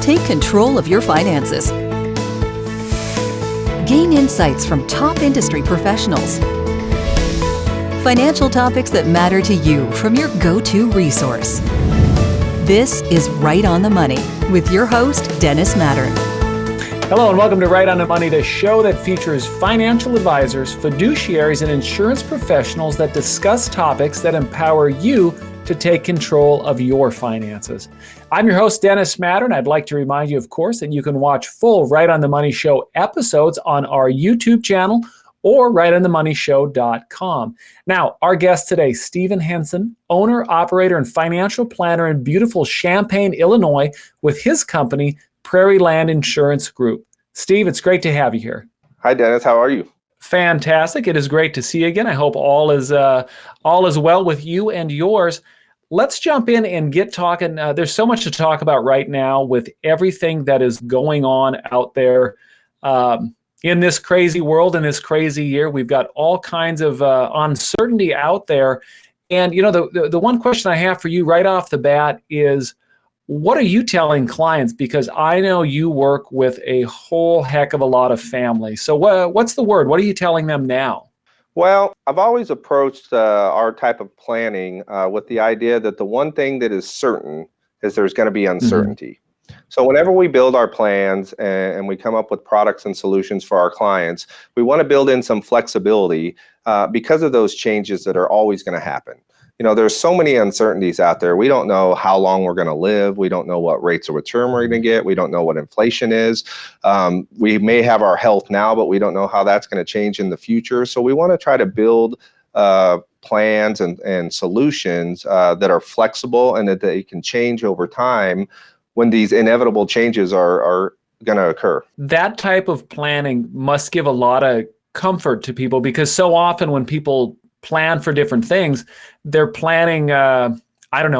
Take control of your finances. Gain insights from top industry professionals. Financial topics that matter to you from your go-to resource. This is Right on the Money with your host, Dennis Mattern. Hello and welcome to Right on the Money, the show that features financial advisors, fiduciaries, and insurance professionals that discuss topics that empower you to take control of your finances. I'm your host, Dennis Mattern. I'd like to remind you, of course, that you can watch full Right on the Money show episodes on our YouTube channel or rightonthemoneyshow.com. Now, our guest today, Stephen Henson, owner, operator, and financial planner in beautiful Champaign, Illinois, with his company, Prairieland Insurance Group. Steve, it's great to have you here. Hi, Dennis. How are you? Fantastic. It is great to see you again. I hope all is well with you and yours. Let's jump in and get talking. There's so much to talk about right now with everything that is going on out there in this crazy world, in this crazy year. We've got all kinds of uncertainty out there. And, you know, the one question I have for you right off the bat is, what are you telling clients? Because I know you work with a whole heck of a lot of families. So what's the word? What are you telling them now? Well, I've always approached our type of planning with the idea that the one thing that is certain is there's going to be uncertainty. So whenever we build our plans and we come up with products and solutions for our clients, we want to build in some flexibility because of those changes that are always going to happen. You know, there's so many uncertainties out there. We don't know how long we're going to live. We don't know what rates of return we're going to get. We don't know what inflation is. We may have our health now, but we don't know how that's going to change in the future. So we want to try to build plans and solutions that are flexible and that they can change over time when these inevitable changes are going to occur. That type of planning must give a lot of comfort to people, because so often when people plan for different things, they're planning,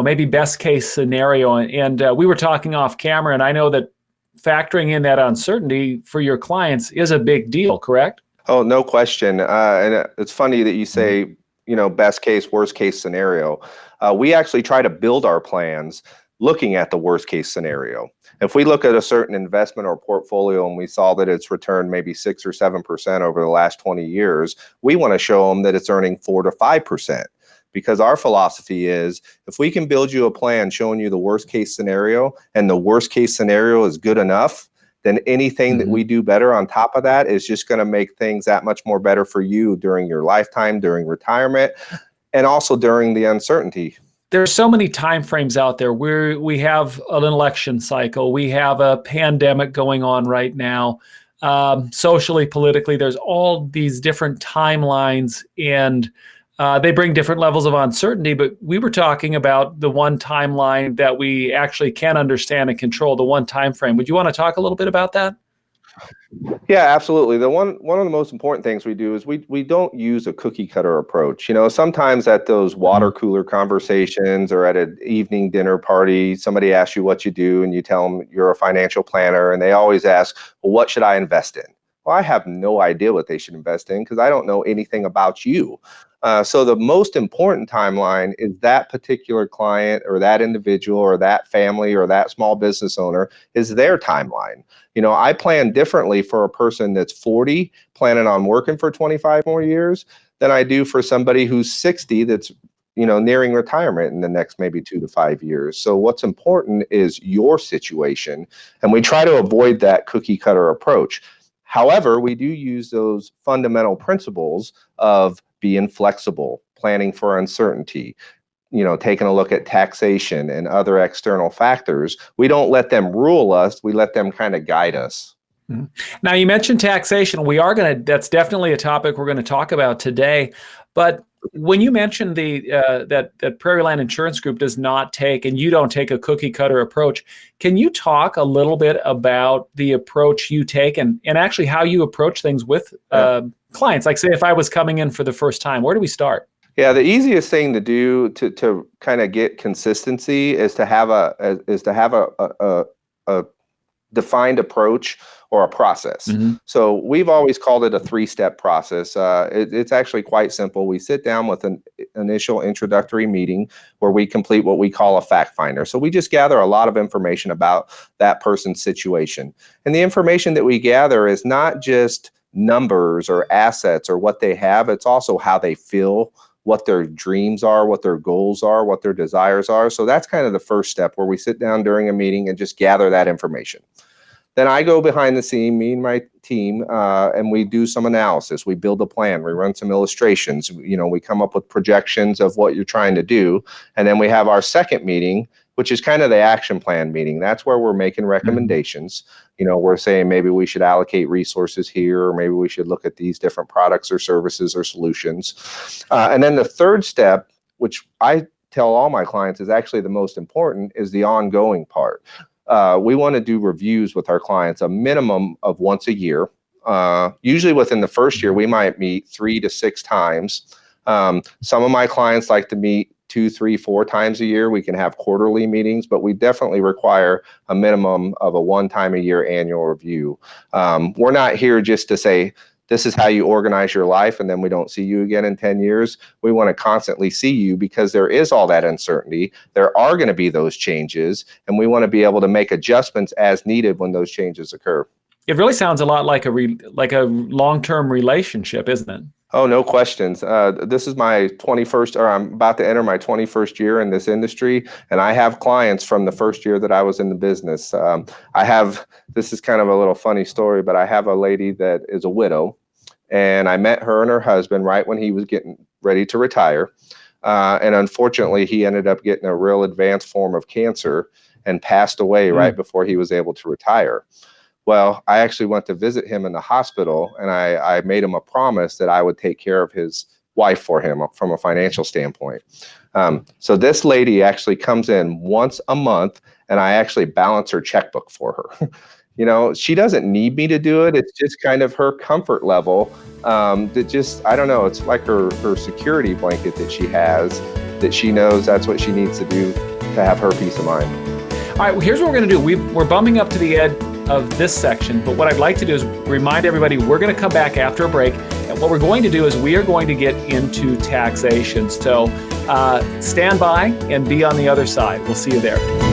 maybe best case scenario. And we were talking off camera, and I know that factoring in that uncertainty for your clients is a big deal, correct? Oh, no question. And it's funny that you say, best case, worst case scenario. We actually try to build our plans looking at the worst case scenario. If we look at a certain investment or portfolio and we saw that it's returned maybe 6 or 7% over the last 20 years, we want to show them that it's earning 4 to 5%. Because our philosophy is, if we can build you a plan showing you the worst case scenario, and the worst case scenario is good enough, then anything that we do better on top of that is just going to make things that much more better for you during your lifetime, during retirement, and also during the uncertainty. There's so many time frames out there where we have an election cycle, we have a pandemic going on right now, socially, politically, there's all these different timelines, and they bring different levels of uncertainty. But we were talking about the one timeline that we actually can understand and control, the one time frame. Would you want to talk a little bit about that? Yeah, absolutely. One of the most important things we do is we don't use a cookie cutter approach. Sometimes at those water cooler conversations or at an evening dinner party, somebody asks you what you do and you tell them you're a financial planner, and they always ask, well, what should I invest in? Well, I have no idea what they should invest in because I don't know anything about you. So the most important timeline is that particular client or that individual or that family or that small business owner is their timeline. I plan differently for a person that's 40, planning on working for 25 more years, than I do for somebody who's 60 that's nearing retirement in the next maybe 2 to 5 years. So what's important is your situation, and we try to avoid that cookie cutter approach. However, we do use those fundamental principles of being flexible, planning for uncertainty, taking a look at taxation and other external factors. We don't let them rule us. We let them kind of guide us. Now, you mentioned taxation. That's definitely a topic we're going to talk about today. But when you mentioned that Prairieland Insurance Group does not take, and you don't take, a cookie cutter approach, can you talk a little bit about the approach you take and actually how you approach things with clients? Like, say, if I was coming in for the first time, where do we start? Yeah, the easiest thing to do to kind of get consistency is to have a defined approach or a process. Mm-hmm. So we've always called it a 3-step process. It's actually quite simple. We sit down with an initial introductory meeting where we complete what we call a fact finder. So we just gather a lot of information about that person's situation. And the information that we gather is not just numbers or assets or what they have, it's also how they feel, what their dreams are, what their goals are, what their desires are. So that's kind of the first step, where we sit down during a meeting and just gather that information. Then I go behind the scene, me and my team, and we do some analysis. We build a plan. We run some illustrations. We come up with projections of what you're trying to do. And then we have our second meeting, which is kind of the action plan meeting. That's where we're making recommendations. We're saying maybe we should allocate resources here, or maybe we should look at these different products or services or solutions. And then the third step, which I tell all my clients is actually the most important, is the ongoing part. We want to do reviews with our clients a minimum of once a year. Usually within the first year, we might meet 3 to 6 times. Some of my clients like to meet 2, 3, 4 times a year. We can have quarterly meetings, but we definitely require a minimum of a 1 time a year annual review. We're not here just to say, this is how you organize your life, and then we don't see you again in 10 years. We want to constantly see you, because there is all that uncertainty. There are going to be those changes, and we want to be able to make adjustments as needed when those changes occur. It really sounds a lot like a long-term relationship, isn't it? Oh, no questions. This is my 21st, or I'm about to enter my 21st year in this industry, and I have clients from the first year that I was in the business. This is kind of a little funny story, but I have a lady that is a widow, and I met her and her husband right when he was getting ready to retire. And unfortunately, he ended up getting a real advanced form of cancer and passed away right before he was able to retire. Well, I actually went to visit him in the hospital, and I made him a promise that I would take care of his wife for him from a financial standpoint. So this lady actually comes in once a month, and I actually balance her checkbook for her. She doesn't need me to do it. It's just kind of her comfort level. I don't know, it's like her security blanket that she has, that she knows that's what she needs to do to have her peace of mind. All right, well, here's what we're going to do. We're bumping up to the end of this section, but what I'd like to do is remind everybody we're going to come back after a break, and what we're going to do is we are going to get into taxation. So stand by and be on the other side. We'll see you there.